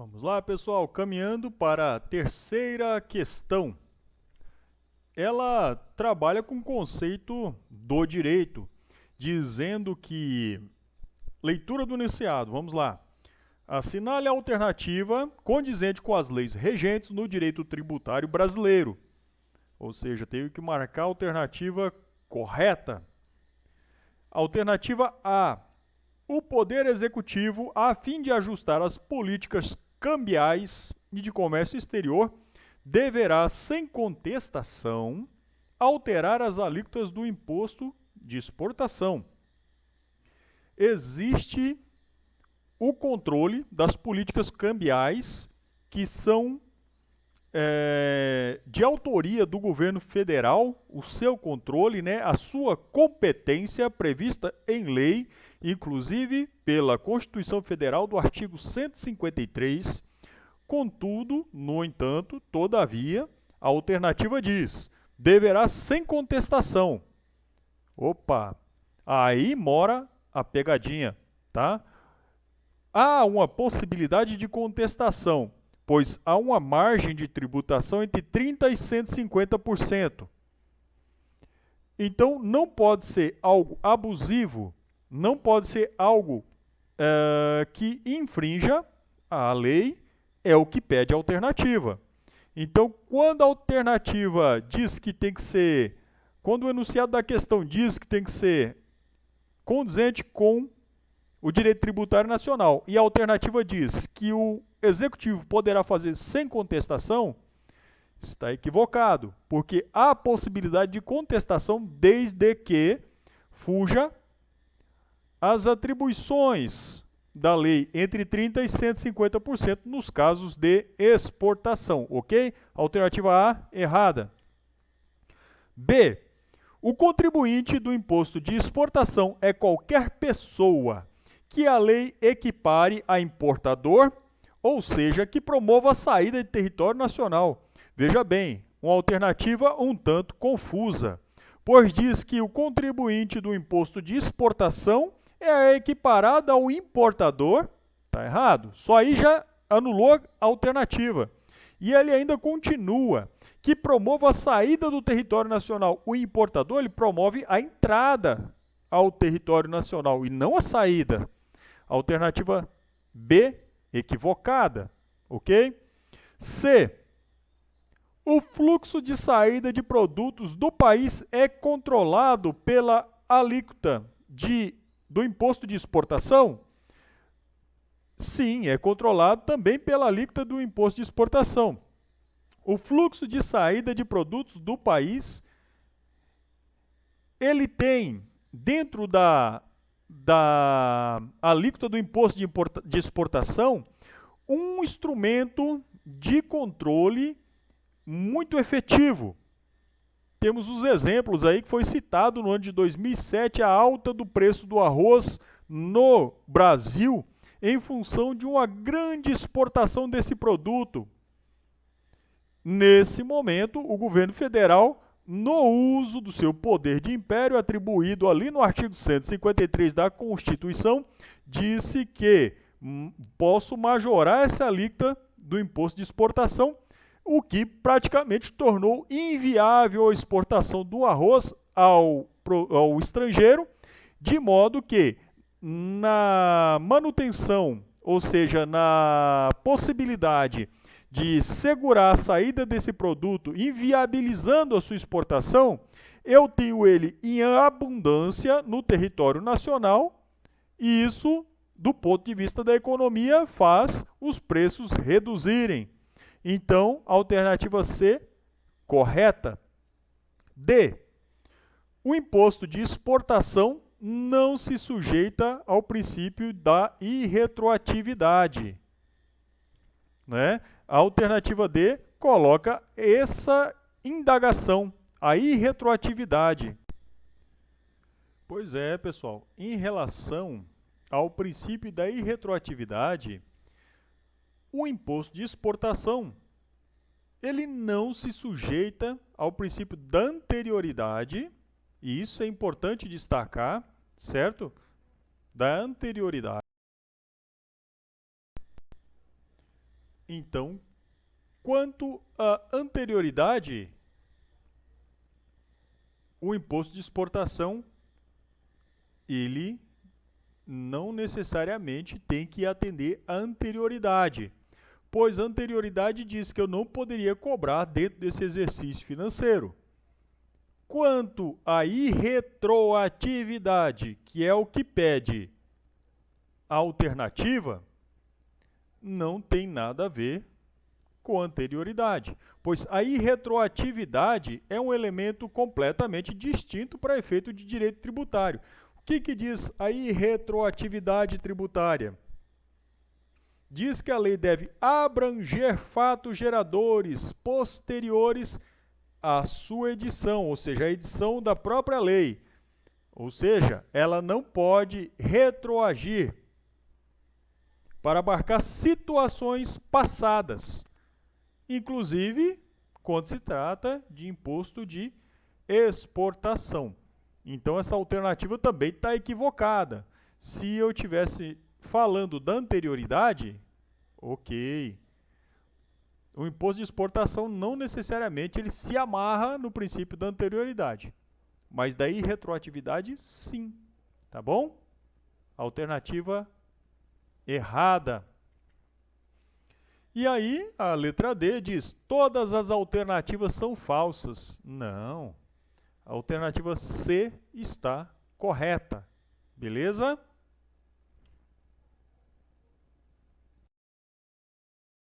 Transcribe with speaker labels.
Speaker 1: Vamos lá, pessoal, caminhando para a terceira questão. Ela trabalha com o conceito do direito, dizendo que, leitura do enunciado, vamos lá. Assinale a alternativa condizente com as leis regentes no direito tributário brasileiro. Ou seja, tenho que marcar a alternativa correta. Alternativa A. O Poder Executivo, a fim de ajustar as políticas cambiais e de comércio exterior, deverá, sem contestação, alterar as alíquotas do imposto de exportação. Existe o controle das políticas cambiais que são de autoria do governo federal, o seu controle, a sua competência prevista em lei, inclusive pela Constituição Federal do artigo 153. Contudo, no entanto, todavia, a alternativa diz: deverá sem contestação. Opa, aí mora a pegadinha, tá? Há uma possibilidade de contestação, pois há uma margem de tributação entre 30% e 150%. Então, não pode ser algo abusivo, não pode ser algo que infrinja a lei, é o que pede a alternativa. Então, quando a alternativa diz que tem que ser, quando o enunciado da questão diz que tem que ser condizente com o direito tributário nacional e a alternativa diz que o executivo poderá fazer sem contestação, está equivocado, porque há possibilidade de contestação desde que fuja as atribuições da lei entre 30% e 150% nos casos de exportação, ok? Alternativa A, errada. B. O contribuinte do imposto de exportação é qualquer pessoa que a lei equipare a importador, ou seja, que promova a saída de território nacional. Veja bem, uma alternativa um tanto confusa, pois diz que o contribuinte do imposto de exportação é equiparado ao importador. Está errado. Só aí já anulou a alternativa. E ele ainda continua que promova a saída do território nacional. O importador, ele promove a entrada ao território nacional e não a saída. Alternativa B, equivocada, ok? C. O fluxo de saída de produtos do país é controlado pela alíquota do imposto de exportação? Sim, é controlado também pela alíquota do imposto de exportação. O fluxo de saída de produtos do país, ele tem, dentro da alíquota do imposto de exportação, um instrumento de controle muito efetivo. Temos os exemplos aí que foi citado no ano de 2007, a alta do preço do arroz no Brasil em função de uma grande exportação desse produto. Nesse momento, o governo federal, no uso do seu poder de império atribuído ali no artigo 153 da Constituição, disse que posso majorar essa alíquota do imposto de exportação, o que praticamente tornou inviável a exportação do arroz ao estrangeiro, de modo que na manutenção, ou seja, na possibilidade de segurar a saída desse produto, inviabilizando a sua exportação, eu tenho ele em abundância no território nacional e isso, do ponto de vista da economia, faz os preços reduzirem. Então, alternativa C, correta. D. O imposto de exportação não se sujeita ao princípio da irretroatividade. A alternativa D coloca essa indagação, a irretroatividade. Pois é, pessoal, em relação ao princípio da irretroatividade, o imposto de exportação, ele não se sujeita ao princípio da anterioridade, e isso é importante destacar, certo? Da anterioridade. Então, quanto à anterioridade, o imposto de exportação, ele não necessariamente tem que atender à anterioridade, pois a anterioridade diz que eu não poderia cobrar dentro desse exercício financeiro. Quanto à irretroatividade, que é o que pede a alternativa, não tem nada a ver com a anterioridade, pois a irretroatividade é um elemento completamente distinto para efeito de direito tributário. O que diz a irretroatividade tributária? Diz que a lei deve abranger fatos geradores posteriores à sua edição, ou seja, a edição da própria lei. Ou seja, ela não pode retroagir para abarcar situações passadas, inclusive quando se trata de imposto de exportação. Então, essa alternativa também está equivocada. Se eu estivesse falando da anterioridade, ok. O imposto de exportação não necessariamente ele se amarra no princípio da anterioridade, mas da irretroatividade, sim. Tá bom? Alternativa errada. E aí, a letra D diz, todas as alternativas são falsas. Não. A alternativa C está correta. Beleza?